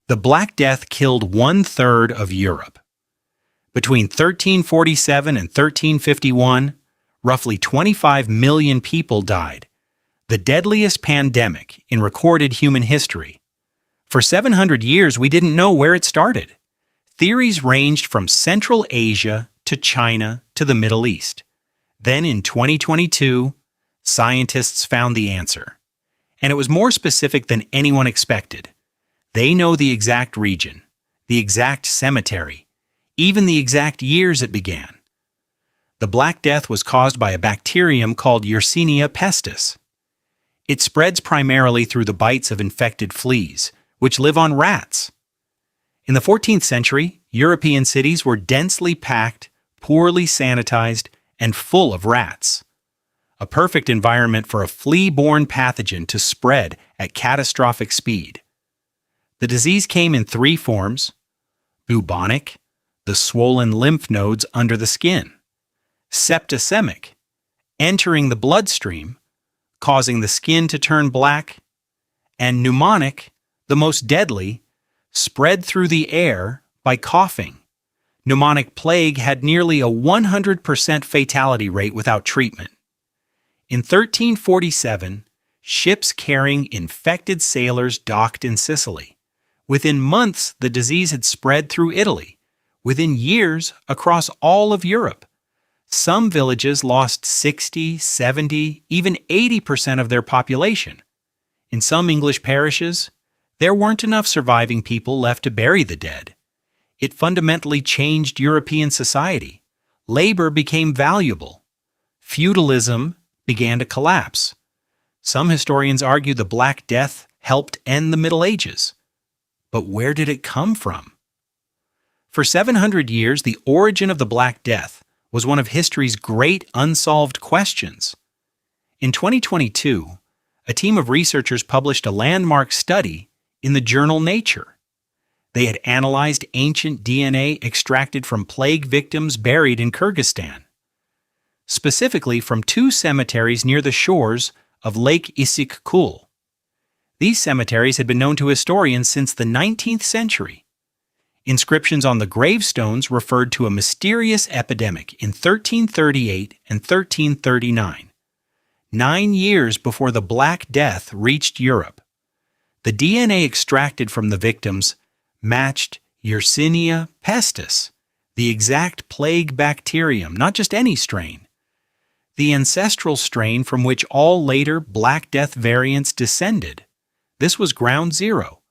The Black Death killed one-third of Europe. Between 1347 and 1351, roughly 25 million people died, the deadliest pandemic in recorded human history. For 700 years, we didn't know where it started. Theories ranged from Central Asia to China to the Middle East. Then in 2022, scientists found the answer. And it was more specific than anyone expected. They know the exact region, the exact cemetery, even the exact years it began. The Black Death was caused by a bacterium called Yersinia pestis. It spreads primarily through the bites of infected fleas, which live on rats. In the 14th century, European cities were densely packed, poorly sanitized, and full of rats. A perfect environment for a flea-borne pathogen to spread at catastrophic speed. The disease came in three forms: bubonic, the swollen lymph nodes under the skin; septicemic, entering the bloodstream, causing the skin to turn black; and pneumonic, the most deadly, spread through the air by coughing. Pneumonic plague had nearly a 100% fatality rate without treatment. In 1347, ships carrying infected sailors docked in Sicily. Within months, the disease had spread through Italy. Within years, across all of Europe. Some villages lost 60, 70, even 80% of their population. In some English parishes, there weren't enough surviving people left to bury the dead. It fundamentally changed European society. Labor became valuable. Feudalism began to collapse. Some historians argue the Black Death helped end the Middle Ages. But where did it come from? For 700 years, the origin of the Black Death was one of history's great unsolved questions. In 2022, a team of researchers published a landmark study in the journal Nature. They had analyzed ancient DNA extracted from plague victims buried in Kyrgyzstan, specifically from two cemeteries near the shores of Lake Issyk-Kul. These cemeteries had been known to historians since the 19th century. Inscriptions on the gravestones referred to a mysterious epidemic in 1338 and 1339, 9 years before the Black Death reached Europe. The DNA extracted from the victims matched Yersinia pestis, the exact plague bacterium, not just any strain. The ancestral strain from which all later Black Death variants descended. This was Ground Zero,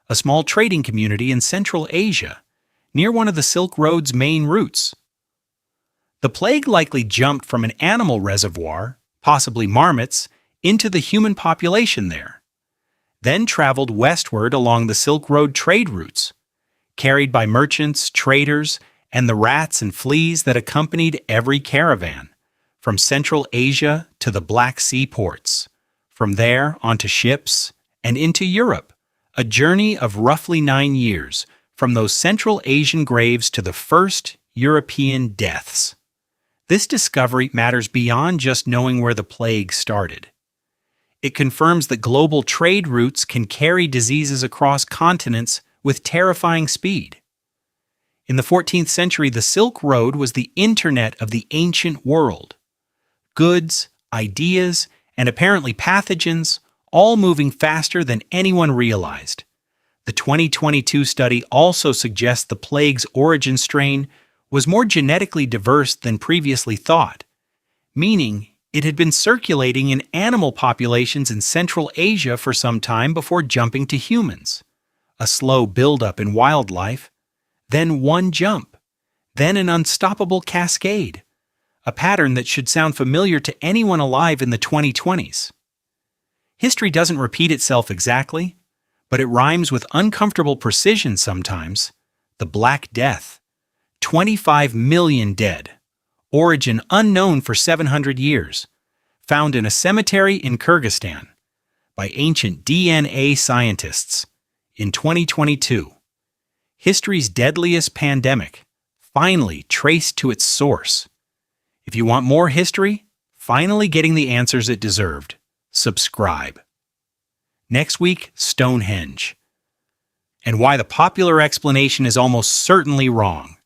a small trading community in Central Asia, near one of the Silk Road's main routes. The plague likely jumped from an animal reservoir, possibly marmots, into the human population there, then traveled westward along the Silk Road trade routes, carried by merchants, traders, and the rats and fleas that accompanied every caravan, from Central Asia to the Black Sea ports, from there onto ships, and into Europe, a journey of roughly 9 years, from those Central Asian graves to the first European deaths. This discovery matters beyond just knowing where the plague started. It confirms that global trade routes can carry diseases across continents with terrifying speed. In the 14th century, the Silk Road was the internet of the ancient world. Goods, ideas, and apparently pathogens all moving faster than anyone realized. The 2022 study also suggests the plague's origin strain was more genetically diverse than previously thought, meaning it had been circulating in animal populations in Central Asia for some time before jumping to humans. A slow buildup in wildlife, then one jump, then an unstoppable cascade, a pattern that should sound familiar to anyone alive in the 2020s. History doesn't repeat itself exactly, but it rhymes with uncomfortable precision sometimes. The Black Death. 25 million dead. Origin unknown for 700 years. Found in a cemetery in Kyrgyzstan. By ancient DNA scientists. In 2022. History's deadliest pandemic. Finally traced to its source. If you want more history, finally getting the answers it deserved. Subscribe. Next week, Stonehenge. and why the popular explanation is almost certainly wrong.